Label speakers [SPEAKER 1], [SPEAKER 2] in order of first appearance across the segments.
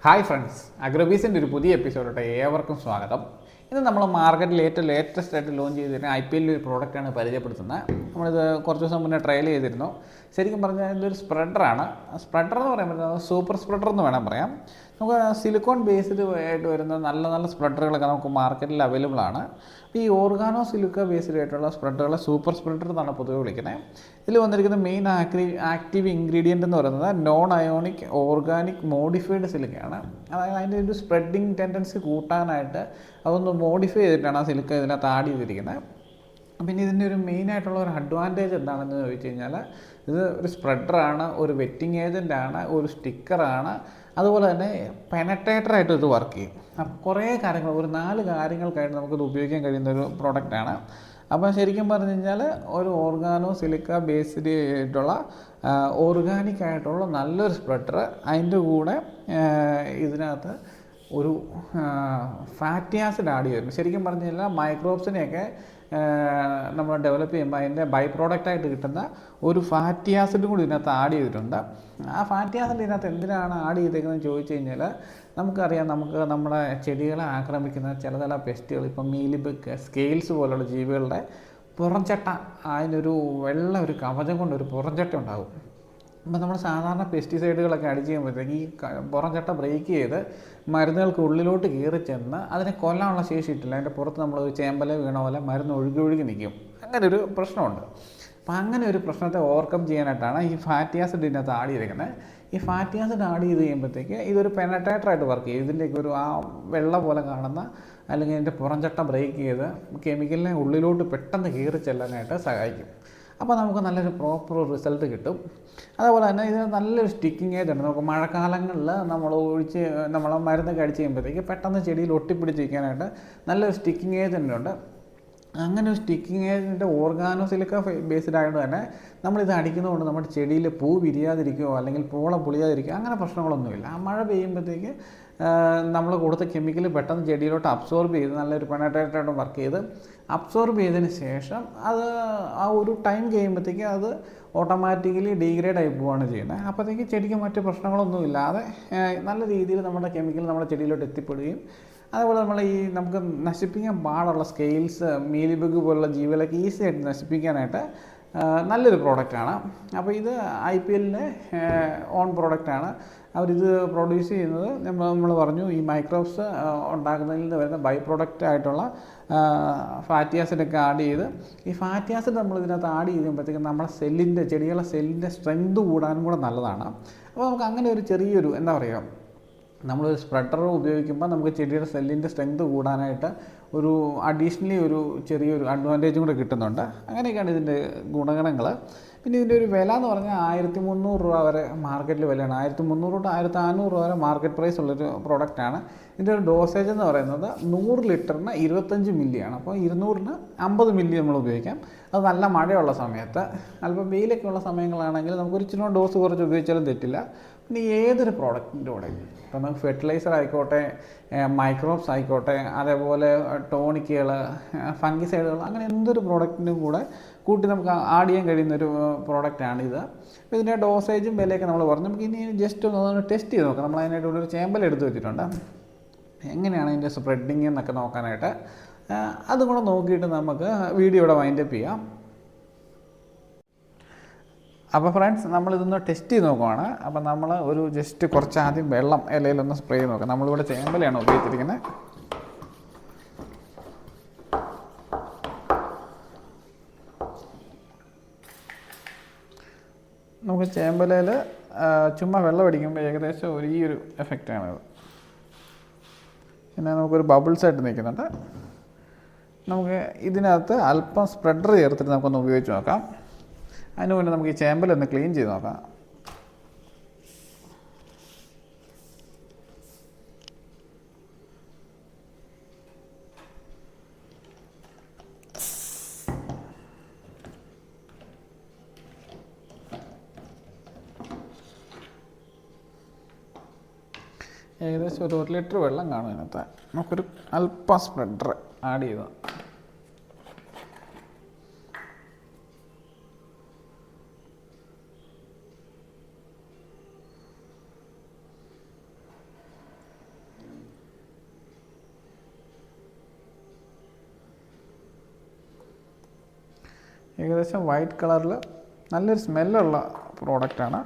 [SPEAKER 1] Hi friends, അഗ്രോബീസിൻ്റെ ഒരു പുതിയ എപ്പിസോഡോട്ടെ ഏവർക്കും സ്വാഗതം. ഇന്ന് നമ്മൾ മാർക്കറ്റിൽ ഏറ്റവും ലേറ്റസ്റ്റ് ആയിട്ട് ലോഞ്ച് ചെയ്തിരുന്ന IPL ഒരു പ്രോഡക്റ്റാണ് പരിചയപ്പെടുത്തുന്നത്. നമ്മളിത് കുറച്ച് ദിവസം മുന്നേ ട്രയൽ ചെയ്തിരുന്നു. ശരിക്കും പറഞ്ഞാൽ ഇതൊരു സ്പ്രെഡറാണ്. സ്പ്രെഡർ എന്ന് പറയുമ്പോൾ സൂപ്പർ സ്പ്രെഡർ എന്ന് വേണം പറയാം. നമുക്ക് സിലിക്കോൺ ബേസ്ഡ് ആയിട്ട് വരുന്ന നല്ല നല്ല സ്പ്രെഡറുകളൊക്കെ നമുക്ക് മാർക്കറ്റിൽ അവൈലബിൾ ആണ്. ഈ ഓർഗാനോ സിലിക്ക ബേസ്ഡ് ആയിട്ടുള്ള സ്പ്രെഡറുകളെ സൂപ്പർ സ്പ്രെഡർ എന്നാണ് പൊതുവെ വിളിക്കുന്നത്. ഇതിൽ വന്നിരിക്കുന്ന മെയിൻ ആക്റ്റീവ് ഇൻഗ്രീഡിയൻ്റ് എന്ന് പറയുന്നത് നോൺ അയോണിക് ഓർഗാനിക് മോഡിഫൈഡ് സിലിക്കയാണ്. അതായത് അതിൻ്റെ ഒരു സ്പ്രെഡിങ് ടെൻഡൻസി കൂട്ടാനായിട്ട് അതൊന്ന് മോഡിഫൈ ചെയ്തിട്ടാണ് ആ സിലിക്ക ഇതിനകത്ത് ആഡ് ചെയ്തിരിക്കുന്നത്. പിന്നെ ഇതിൻ്റെ ഒരു മെയിനായിട്ടുള്ള ഒരു അഡ്വാൻറ്റേജ് എന്താണെന്ന് ചോദിച്ചു കഴിഞ്ഞാൽ, ഇത് ഒരു സ്പ്രെഡറാണ്, ഒരു വെറ്റിംഗ് ഏജൻ്റാണ്, ഒരു സ്റ്റിക്കറാണ്, അതുപോലെ തന്നെ പെനട്രേറ്ററായിട്ട് ഇത് വർക്ക് ചെയ്യും. അപ്പം കുറേ കാര്യങ്ങൾ, ഒരു 4 കാര്യങ്ങൾക്കായിട്ട് നമുക്കിത് ഉപയോഗിക്കാൻ കഴിയുന്ന ഒരു പ്രോഡക്റ്റാണ്. അപ്പോൾ ശരിക്കും പറഞ്ഞു കഴിഞ്ഞാൽ ഒരു ഓർഗാനോ സിലിക്ക ബേസ്ഡ് ആയിട്ടുള്ള ഓർഗാനിക് ആയിട്ടുള്ള നല്ലൊരു സ്പ്രെഡർ, അതിൻ്റെ കൂടെ ഇതിനകത്ത് ഒരു ഫാറ്റി ആസിഡ് ആഡ് ചെയ്തിട്ടുണ്ട്. ശരിക്കും പറഞ്ഞു കഴിഞ്ഞാൽ മൈക്രോബ്സിനെയൊക്കെ നമ്മൾ ഡെവലപ്പ് ചെയ്യുമ്പോൾ അതിൻ്റെ ബൈ പ്രോഡക്റ്റായിട്ട് കിട്ടുന്ന ഒരു ഫാറ്റി ആസിഡും കൂടി ഇതിനകത്ത് ആഡ് ചെയ്തിട്ടുണ്ട്. ആ ഫാറ്റി ആസിഡ് ഇതിനകത്ത് എന്തിനാണ് ആഡ് ചെയ്തേക്കുന്നതെന്ന് ചോദിച്ചു കഴിഞ്ഞാൽ, നമുക്കറിയാം, നമ്മുടെ ചെടികളെ ആക്രമിക്കുന്ന ചില പെസ്റ്റുകൾ, ഇപ്പം മീലിബഗ്, സ്കെയിൽസ് പോലുള്ള ജീവികളുടെ പുറംചട്ട, അതിനൊരു ഒരു കവചം കൊണ്ടൊരു പുറംചട്ട ഉണ്ടാകും. അപ്പോൾ നമ്മൾ സാധാരണ പെസ്റ്റിസൈഡുകളൊക്കെ അടിച്ച് ചെയ്യുമ്പോഴത്തേക്ക് ഈ പുറംചട്ട ബ്രേക്ക് ചെയ്ത് മരുന്നുകൾക്ക് ഉള്ളിലോട്ട് കയറി ചെന്ന് അതിനെ കൊല്ലാനുള്ള ശേഷി ഇട്ടില്ല. അതിൻ്റെ പുറത്ത് നമ്മൾ ഒരു ചേമ്പല വീണ പോലെ മരുന്ന് ഒഴുകി നിൽക്കും. അങ്ങനെ ഒരു പ്രശ്നമുണ്ട്. അപ്പോൾ അങ്ങനെ ഒരു പ്രശ്നത്തെ ഓവർകം ചെയ്യാനായിട്ടാണ് ഈ ഫാറ്റി ആസിഡ് ഇതിനകത്ത് ആഡ് ചെയ്തേക്കുന്നത്. ഈ ഫാറ്റി ആസിഡ് ആഡ് ചെയ്ത് കഴിയുമ്പോഴത്തേക്ക് ഇതൊരു പെനട്രേറ്ററായിട്ട് വർക്ക് ചെയ്യും. ഇതിൻ്റെയൊക്കെ ഒരു ആ വെള്ള പോലെ കാണുന്ന, അല്ലെങ്കിൽ ഇതിൻ്റെ പുറംചട്ട ബ്രേക്ക് ചെയ്ത് കെമിക്കലിനെ ഉള്ളിലോട്ട് പെട്ടെന്ന് കയറി ചെല്ലാനായിട്ട് സഹായിക്കും. അപ്പോൾ നമുക്ക് നല്ലൊരു പ്രോപ്പർ റിസൾട്ട് കിട്ടും. അതുപോലെ തന്നെ ഇതിന് നല്ലൊരു സ്റ്റിക്കിങ് ഏജ് ഉണ്ട്. നമുക്ക് മഴക്കാലങ്ങളിൽ നമ്മൾ മരുന്നൊക്കെ അടിച്ച് കഴിയുമ്പോഴത്തേക്ക് പെട്ടെന്ന് ചെടിയിൽ ഒട്ടിപ്പിടിച്ചിരിക്കാനായിട്ട് നല്ലൊരു സ്റ്റിക്കിങ് ഏജൻ്റ് ഉണ്ട്. അങ്ങനെ ഒരു sticking agent organo silica based ആയതുകൊണ്ട് തന്നെ നമ്മളിത് അടിക്കുന്നതുകൊണ്ട് നമ്മുടെ ചെടിയിൽ പൂ വിരിയാതിരിക്കുകയോ അല്ലെങ്കിൽ പൂള പൊളിയാതിരിക്കുകയോ അങ്ങനെ പ്രശ്നങ്ങളൊന്നുമില്ല. ആ മഴ പെയ്യുമ്പോഴത്തേക്ക് നമ്മൾ കൊടുത്ത കെമിക്കൽ പെട്ടെന്ന് ചെടിയിലോട്ട് അബ്സോർബ് ചെയ്ത് നല്ലൊരു പെനട്രേറ്ററായിട്ട് വർക്ക് ചെയ്ത് അബ്സോർബ് ചെയ്തതിന് ശേഷം അത് ആ ഒരു ടൈം കഴിയുമ്പോഴത്തേക്ക് അത് ഓട്ടോമാറ്റിക്കലി ഡീഗ്രേഡ് ആയി പോവുകയാണ് ചെയ്യുന്നത്. അപ്പോഴത്തേക്ക് ചെടിക്ക് മറ്റ് പ്രശ്നങ്ങളൊന്നും ഇല്ലാതെ നല്ല രീതിയിൽ നമ്മുടെ കെമിക്കൽ നമ്മുടെ ചെടിയിലോട്ട് എത്തിപ്പെടുകയും, അതുപോലെ നമുക്ക് നശിപ്പിക്കാൻ പാടുള്ള സ്കെയിൽസ്, മീലിബഗ് പോലുള്ള ജീവികളൊക്കെ ഈസി ആയിട്ട് നശിപ്പിക്കാനായിട്ട് നല്ലൊരു പ്രോഡക്റ്റാണ്. അപ്പോൾ ഇത് IPLൻ്റെ ഓൺ പ്രോഡക്റ്റാണ്. അവരിത് പ്രൊഡ്യൂസ് ചെയ്യുന്നത് നമ്മൾ പറഞ്ഞു, ഈ മൈക്രോബ്സ് ഉണ്ടാക്കുന്നതിൽ നിന്ന് വരുന്ന ബൈ പ്രോഡക്റ്റ് ആയിട്ടുള്ള ഫാറ്റി ആസിഡൊക്കെ ആഡ് ചെയ്ത്, ഈ ഫാറ്റി ആസിഡ് നമ്മൾ ഇതിനകത്ത് ആഡ് ചെയ്യുമ്പോഴത്തേക്കും നമ്മുടെ ചെടികളുടെ സെല്ലിൻ്റെ സ്ട്രെങ്ത് കൂടാനും കൂടെ നല്ലതാണ്. അപ്പോൾ നമുക്ക് അങ്ങനെ ഒരു ചെറിയൊരു നമ്മളൊരു സ്പ്രെഡർ ഉപയോഗിക്കുമ്പോൾ നമുക്ക് ചെടിയുടെ സെല്ലിൻ്റെ സ്ട്രെങ്ത് കൂടാനായിട്ട് ഒരു അഡീഷണലി ഒരു ചെറിയൊരു അഡ്വാൻറ്റേജും കൂടെ കിട്ടുന്നുണ്ട്. അങ്ങനെയൊക്കെയാണ് ഇതിൻ്റെ ഗുണഗണങ്ങൾ. പിന്നെ ഇതിൻ്റെ ഒരു വില എന്ന് പറഞ്ഞാൽ 1300 രൂപ വരെ മാർക്കറ്റിൽ വിലയാണ്. 1300 തൊട്ട് 1400 രൂപ വരെ മാർക്കറ്റ് പ്രൈസ് ഉള്ളൊരു പ്രോഡക്റ്റാണ്. ഇതിൻ്റെ ഒരു ഡോസേജ് എന്ന് പറയുന്നത് 100 ലിറ്ററിന് 25 മില്ലിയാണ്. അപ്പോൾ 200-ന് 50 മില്ലി നമ്മൾ ഉപയോഗിക്കാം. അത് നല്ല മഴയുള്ള സമയത്ത്, അല്പം വെയിലൊക്കെ ഉള്ള സമയങ്ങളാണെങ്കിൽ നമുക്കൊരു ഇച്ചിരി ഡോസ് കുറച്ച് ഉപയോഗിച്ചാലും തെറ്റില്ല. പിന്നെ ഏതൊരു പ്രോഡക്റ്റിൻ്റെ കൂടെ, ഇപ്പം നമുക്ക് ഫെർട്ടിലൈസർ ആയിക്കോട്ടെ, മൈക്രോബ്സ് ആയിക്കോട്ടെ, അതേപോലെ ടോണിക്കുകൾ, ഫംഗിസൈഡുകൾ, അങ്ങനെ എന്തൊരു പ്രോഡക്റ്റിനും കൂടെ കൂട്ടി നമുക്ക് ആഡ് ചെയ്യാൻ കഴിയുന്നൊരു പ്രോഡക്റ്റാണിത്. അപ്പോൾ ഇതിൻ്റെ ഡോസേജും വിലയൊക്കെ നമ്മൾ പറഞ്ഞു. നമുക്ക് ഇനി ജസ്റ്റ് ഒന്ന് ടെസ്റ്റ് ചെയ്ത് നോക്കാം. നമ്മൾ അതിനായിട്ടുള്ളൊരു ചേമ്പൽ എടുത്ത് വെച്ചിട്ടുണ്ട്. എങ്ങനെയാണ് ഇതിൻ്റെ സ്പ്രെഡിങ് എന്നൊക്കെ നോക്കാനായിട്ട്. അതും കൂടെ നോക്കിയിട്ട് നമുക്ക് വീഡിയോ ഇവിടെ വൈൻഡപ്പ് ചെയ്യാം. അപ്പോൾ ഫ്രണ്ട്സ്, നമ്മളിതൊന്ന് ടെസ്റ്റ് ചെയ്ത് നോക്കുവാണ്. അപ്പോൾ നമ്മൾ ഒരു ജസ്റ്റ് കുറച്ച് ആദ്യം വെള്ളം ഇലയിലൊന്ന് സ്പ്രേ ചെയ്ത് നോക്കാം. നമ്മളിവിടെ ചേമ്പലയാണ് ഉപയോഗിച്ചിരിക്കുന്നത്. നമുക്ക് ചേമ്പലയിൽ ചുമ്മാ വെള്ളം അടിക്കുമ്പോൾ ഏകദേശം ഈ ഒരു എഫക്റ്റാണത്. പിന്നെ നമുക്കൊരു ബബിൾസ് ആയിട്ട് നിൽക്കുന്നുണ്ട്. നമുക്ക് ഇതിനകത്ത് അല്പം സ്പ്രെഡർ ചേർത്തിട്ട് നമുക്കൊന്ന് ഉപയോഗിച്ച് നോക്കാം. അതിന് മുന്നേ നമുക്ക് ഈ ചേമ്പലൊന്ന് ക്ലീൻ ചെയ്ത് നോക്കാം. ഏകദേശം ഒരു 1 ലിറ്റർ വെള്ളം കാണും ഇതിനകത്ത്. നമുക്കൊരു അല്പം സ്പ്രെഡർ ആഡ് ചെയ്തു. ഏകദേശം വൈറ്റ് കളറിൽ നല്ലൊരു സ്മെല്ലുള്ള പ്രോഡക്റ്റാണ്.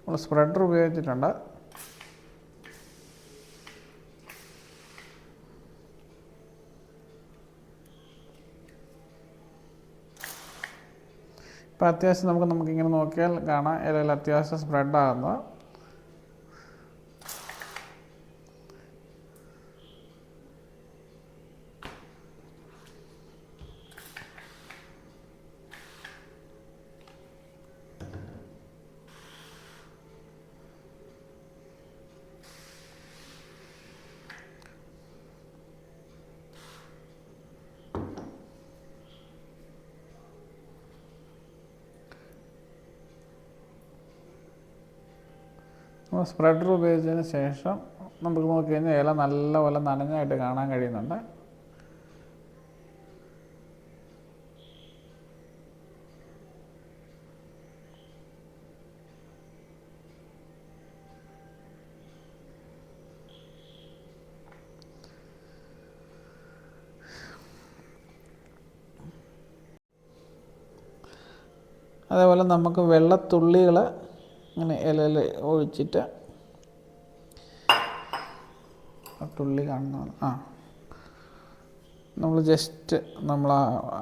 [SPEAKER 1] നമ്മൾ സ്പ്രെഡർ ഉപയോഗിച്ചിട്ടുണ്ട്. ഇപ്പോൾ അത്യാവശ്യം നമുക്കിങ്ങനെ നോക്കിയാൽ കാണാം ഇലയിൽ അത്യാവശ്യം സ്പ്രെഡാകുന്നത്. സ്പ്രെഡർ ഉപയോഗിച്ചതിന് ശേഷം നമുക്ക് നോക്കി കഴിഞ്ഞാൽ ഇല നല്ലപോലെ നനഞ്ഞായിട്ട് കാണാൻ കഴിയുന്നുണ്ട്. അതേപോലെ നമുക്ക് വെള്ളത്തുള്ളികൾ ഇങ്ങനെ ഇലയിൽ ഒഴിച്ചിട്ട് തുള്ളി കാണുന്നതാണ്. നമ്മൾ ജസ്റ്റ് നമ്മൾ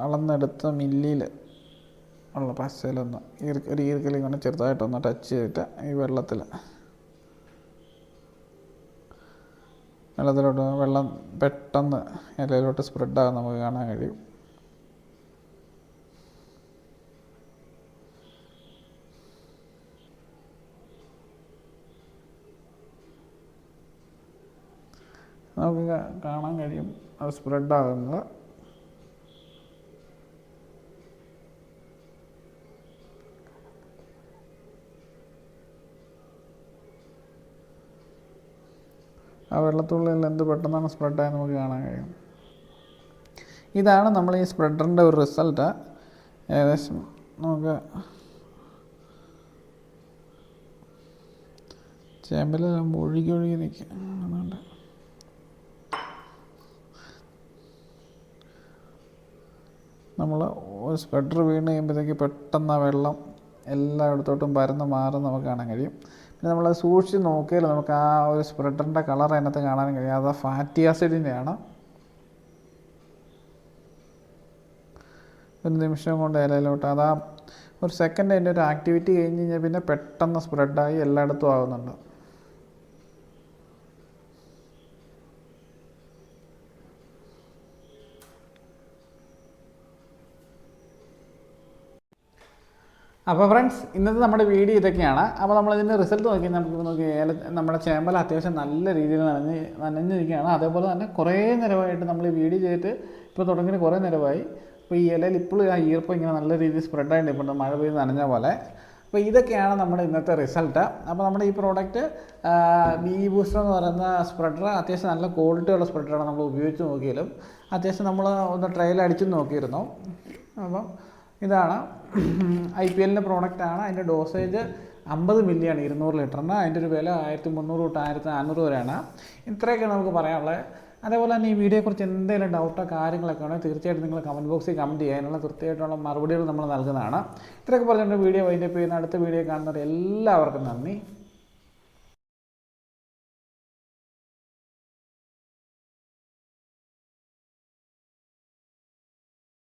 [SPEAKER 1] അളന്നെടുത്ത മില്ലിയിൽ ഉള്ള പശയിലൊന്ന് ഒരു ഈർക്കലി കൊണ്ട് ചെറുതായിട്ടൊന്ന് ടച്ച് ചെയ്തിട്ട് ഈ വെള്ളത്തിലോട്ട് വെള്ളം പെട്ടെന്ന് ഇലയിലോട്ട് സ്പ്രെഡാകാൻ നമുക്ക് കാണാൻ കഴിയും. നമുക്ക് കാണാൻ കഴിയും അത് സ്പ്രെഡാകുന്നത്. ആ വെള്ളത്തുള്ളിൽ എന്ത് പെട്ടെന്നാണ് സ്പ്രെഡായി നമുക്ക് കാണാൻ കഴിയും. ഇതാണ് നമ്മൾ ഈ സ്പ്രെഡറിൻ്റെ ഒരു റിസൾട്ട്. ഏകദേശം നമുക്ക് ചേമ്പലെല്ലാം ഒഴുകി നിൽക്കുന്നുണ്ട്. നമ്മൾ ഒരു സ്പ്രെഡർ വീണ് കഴിയുമ്പോഴത്തേക്ക് പെട്ടെന്ന് ആ വെള്ളം എല്ലായിടത്തോട്ടും പരന്ന് മാറും നമുക്ക് കാണാൻ കഴിയും. പിന്നെ നമ്മൾ സൂക്ഷിച്ച് നോക്കിയാൽ നമുക്ക് ആ ഒരു സ്പ്രെഡറിൻ്റെ കളർ അതിനകത്ത് കാണാൻ കഴിയും. അത് ഫാറ്റി ആസിഡിൻ്റെയാണ്. ഒരു നിമിഷം കൊണ്ട് ഇലയിലോട്ട് അതാ ഒരു സെക്കൻഡ് അതിൻ്റെ ഒരു ആക്ടിവിറ്റി കഴിഞ്ഞ് കഴിഞ്ഞാൽ പിന്നെ പെട്ടെന്ന് സ്പ്രെഡായി എല്ലായിടത്തും ആകുന്നുണ്ട്. അപ്പോൾ ഫ്രണ്ട്സ്, ഇന്നത്തെ നമ്മുടെ വീഡിയോ ഇതൊക്കെയാണ്. അപ്പോൾ നമ്മളിതിൻ്റെ റിസൾട്ട് നോക്കി നമുക്ക് നമ്മുടെ ചേമ്പല അത്യാവശ്യം നല്ല രീതിയിൽ നനഞ്ഞിരിക്കുകയാണ്. അതേപോലെ തന്നെ കുറേ നേരമായിട്ട് നമ്മൾ ഈ വീഡിയോ ചെയ്തിട്ട് ഇപ്പോൾ തുടങ്ങിയിട്ട് കുറേ നേരമായി. അപ്പോൾ ഈ ഇലയിൽ ഇപ്പോഴും ആ ഈർപ്പം ഇങ്ങനെ നല്ല രീതിയിൽ സ്പ്രെഡായിട്ട് ഇപ്പോൾ മഴ പെയ്ത് നനഞ്ഞ പോലെ. അപ്പോൾ ഇതൊക്കെയാണ് നമ്മുടെ ഇന്നത്തെ റിസൾട്ട്. അപ്പോൾ നമ്മുടെ ഈ പ്രോഡക്റ്റ് ബി ബൂസ്റ്റർ എന്ന് പറയുന്ന സ്പ്രെഡർ അത്യാവശ്യം നല്ല ക്വാളിറ്റിയുള്ള സ്പ്രെഡറാണ്. നമ്മൾ ഉപയോഗിച്ച് നോക്കിയാലും അത്യാവശ്യം നമ്മൾ ഒന്ന് ട്രയൽ അടിച്ചു നോക്കിയിരുന്നു. അപ്പം ഇതാണ് IPLൻ്റെ പ്രോഡക്റ്റാണ്. അതിൻ്റെ ഡോസേജ് 50 മില്ലിയാണ് 200 ലിറ്ററിന്. അതിൻ്റെ ഒരു വില 1300 തൊട്ട് 1400 വരെയാണ്. ഇത്രയൊക്കെ നമുക്ക് പറയാനുള്ളത്. അതേപോലെ തന്നെ ഈ വീഡിയോയെക്കുറിച്ച് എന്തെങ്കിലും ഡൗട്ടോ കാര്യങ്ങളൊക്കെ ഉണ്ടെങ്കിൽ തീർച്ചയായിട്ടും നിങ്ങൾ കമൻറ്റ് ബോക്സിൽ കമൻറ്റ് ചെയ്യുക. അതിനുള്ള കൃത്യമായിട്ടുള്ള മറുപടികൾ നമ്മൾ നൽകുന്നതാണ്. ഇത്രയൊക്കെ പറഞ്ഞിട്ട് വീഡിയോ വൈൻഡപ്പ് ചെയ്യുന്ന അടുത്ത വീഡിയോ കാണുന്നവർ എല്ലാവർക്കും നന്ദി.